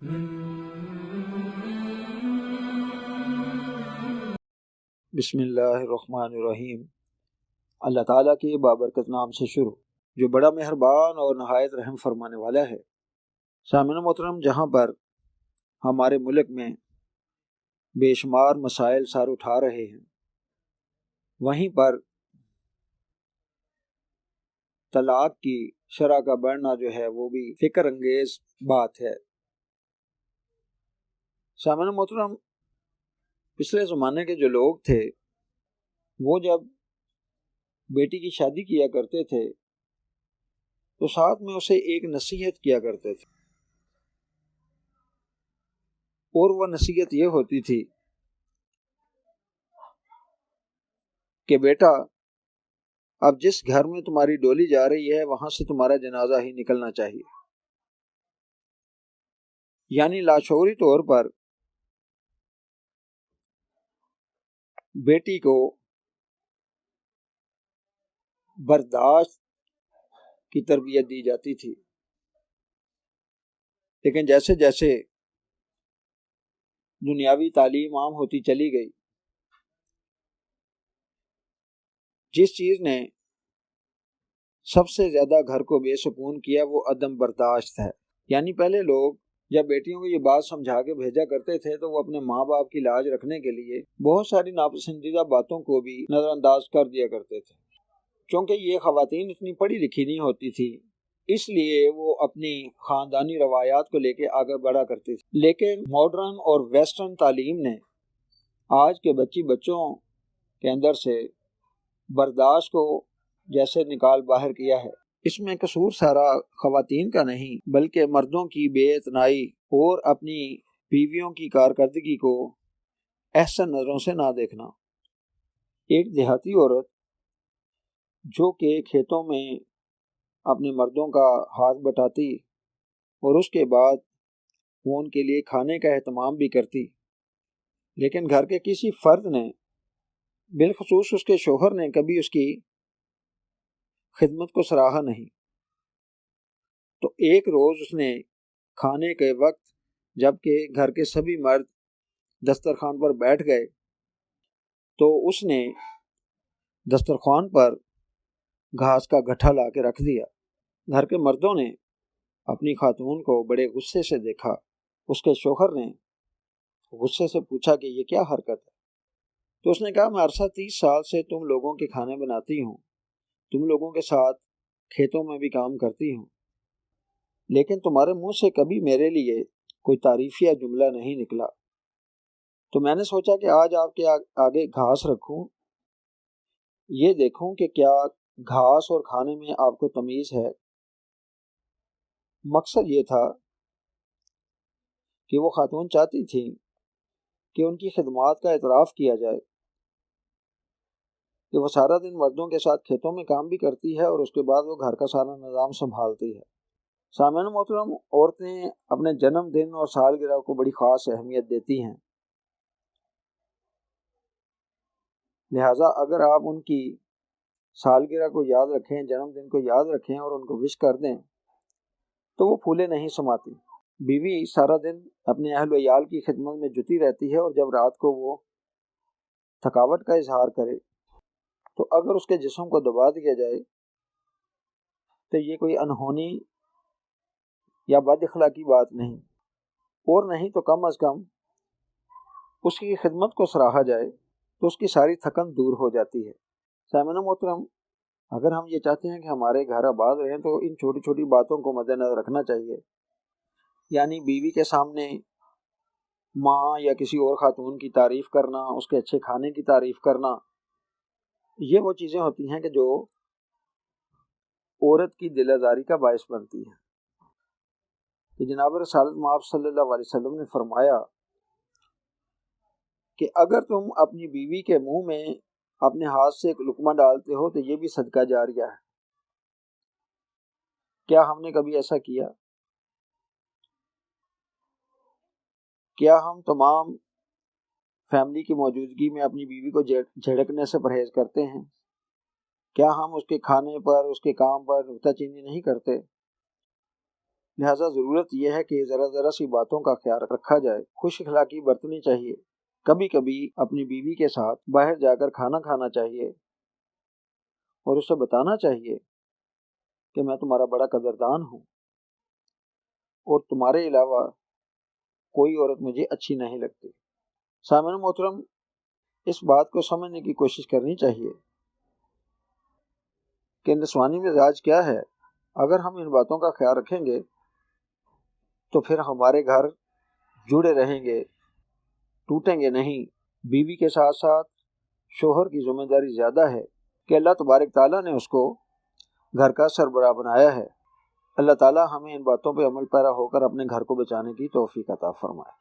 بسم اللہ الرحمن الرحیم۔ اللہ تعالیٰ کے بابرکت نام سے شروع، جو بڑا مہربان اور نہایت رحم فرمانے والا ہے۔ سامعین محترم، جہاں پر ہمارے ملک میں بے شمار مسائل سر اٹھا رہے ہیں، وہیں پر طلاق کی شرح کا بڑھنا جو ہے وہ بھی فکر انگیز بات ہے۔ سامعین محترم، پچھلے زمانے کے جو لوگ تھے وہ جب بیٹی کی شادی کیا کرتے تھے تو ساتھ میں اسے ایک نصیحت کیا کرتے تھے، اور وہ نصیحت یہ ہوتی تھی کہ بیٹا، اب جس گھر میں تمہاری ڈولی جا رہی ہے وہاں سے تمہارا جنازہ ہی نکلنا چاہیے۔ یعنی لاشعوری طور پر بیٹی کو برداشت کی تربیت دی جاتی تھی، لیکن جیسے جیسے دنیاوی تعلیم عام ہوتی چلی گئی، جس چیز نے سب سے زیادہ گھر کو بے سکون کیا وہ عدم برداشت ہے۔ یعنی پہلے لوگ جب بیٹیوں کو یہ بات سمجھا کے بھیجا کرتے تھے تو وہ اپنے ماں باپ کی لاج رکھنے کے لیے بہت ساری ناپسندیدہ باتوں کو بھی نظر انداز کر دیا کرتے تھے۔ چونکہ یہ خواتین اتنی پڑھی لکھی نہیں ہوتی تھی، اس لیے وہ اپنی خاندانی روایات کو لے کے آگے بڑھا کرتی تھی۔ لیکن ماڈرن اور ویسٹرن تعلیم نے آج کے بچوں کے اندر سے برداشت کو جیسے نکال باہر کیا ہے۔ اس میں قصور سارا خواتین کا نہیں بلکہ مردوں کی بے اعتنائی اور اپنی بیویوں کی کارکردگی کو احسن نظروں سے نہ دیکھنا۔ ایک دیہاتی عورت جو کہ کھیتوں میں اپنے مردوں کا ہاتھ بٹاتی اور اس کے بعد وہ ان کے لیے کھانے کا اہتمام بھی کرتی، لیکن گھر کے کسی فرد نے، بالخصوص اس کے شوہر نے، کبھی اس کی خدمت کو سراہا نہیں۔ تو ایک روز اس نے کھانے کے وقت جب کہ گھر کے سبھی مرد دسترخوان پر بیٹھ گئے تو اس نے دسترخوان پر گھاس کا گٹھا لا کے رکھ دیا۔ گھر کے مردوں نے اپنی خاتون کو بڑے غصے سے دیکھا۔ اس کے شوہر نے غصے سے پوچھا کہ یہ کیا حرکت ہے؟ تو اس نے کہا، میں عرصہ 30 سال سے تم لوگوں کے کھانے بناتی ہوں، تم لوگوں کے ساتھ کھیتوں میں بھی کام کرتی ہوں، لیکن تمہارے منہ سے کبھی میرے لیے کوئی تعریفیہ جملہ نہیں نکلا۔ تو میں نے سوچا کہ آج آپ کے آگے گھاس رکھوں، یہ دیکھوں کہ کیا گھاس اور کھانے میں آپ کو تمیز ہے۔ مقصد یہ تھا کہ وہ خاتون چاہتی تھی کہ ان کی خدمات کا اعتراف کیا جائے کہ وہ سارا دن مردوں کے ساتھ کھیتوں میں کام بھی کرتی ہے اور اس کے بعد وہ گھر کا سارا نظام سنبھالتی ہے۔ سامعین محترم، عورتیں اپنے جنم دن اور سالگرہ کو بڑی خاص اہمیت دیتی ہیں، لہٰذا اگر آپ ان کی سالگرہ کو یاد رکھیں، جنم دن کو یاد رکھیں اور ان کو وش کر دیں تو وہ پھولے نہیں سماتی۔ بیوی سارا دن اپنے اہل و عیال کی خدمت میں جٹی رہتی ہے، اور جب رات کو وہ تھکاوٹ کا اظہار کرے تو اگر اس کے جسم کو دبا دیا جائے تو یہ کوئی انہونی یا بد اخلاقی بات نہیں، اور نہیں تو کم از کم اس کی خدمت کو سراہا جائے تو اس کی ساری تھکن دور ہو جاتی ہے۔ سامعین محترم، اگر ہم یہ چاہتے ہیں کہ ہمارے گھر آباد رہیں تو ان چھوٹی چھوٹی باتوں کو مد نظر رکھنا چاہیے۔ یعنی بیوی کے سامنے ماں یا کسی اور خاتون کی تعریف کرنا، اس کے اچھے کھانے کی تعریف کرنا، یہ وہ چیزیں ہوتی ہیں کہ جو عورت کی دل آزاری کا باعث بنتی ہیں۔ کہ جناب رسالت مآب صلی اللہ علیہ وسلم نے فرمایا کہ اگر تم اپنی بیوی کے منہ میں اپنے ہاتھ سے ایک لقمہ ڈالتے ہو تو یہ بھی صدقہ جاریہ ہے۔ کیا ہم نے کبھی ایسا کیا؟ کیا ہم تمام فیملی کی موجودگی میں اپنی بیوی کو جھڑکنے سے پرہیز کرتے ہیں؟ کیا ہم اس کے کھانے پر، اس کے کام پر نکتہ چینی نہیں کرتے؟ لہٰذا ضرورت یہ ہے کہ ذرا ذرا سی باتوں کا خیال رکھا جائے، خوش اخلاقی برتنی چاہیے، کبھی کبھی اپنی بیوی کے ساتھ باہر جا کر کھانا کھانا چاہیے اور اسے بتانا چاہیے کہ میں تمہارا بڑا قدردان ہوں اور تمہارے علاوہ کوئی عورت مجھے اچھی نہیں لگتی۔ سامعین محترم، اس بات کو سمجھنے کی کوشش کرنی چاہیے کہ نسوانی مزاج کیا ہے۔ اگر ہم ان باتوں کا خیال رکھیں گے تو پھر ہمارے گھر جڑے رہیں گے، ٹوٹیں گے نہیں۔ بیوی کے ساتھ ساتھ شوہر کی ذمہ داری زیادہ ہے کہ اللہ تبارک تعالیٰ نے اس کو گھر کا سربراہ بنایا ہے۔ اللہ تعالیٰ ہمیں ان باتوں پہ عمل پیرا ہو کر اپنے گھر کو بچانے کی توفیق عطا فرمائے۔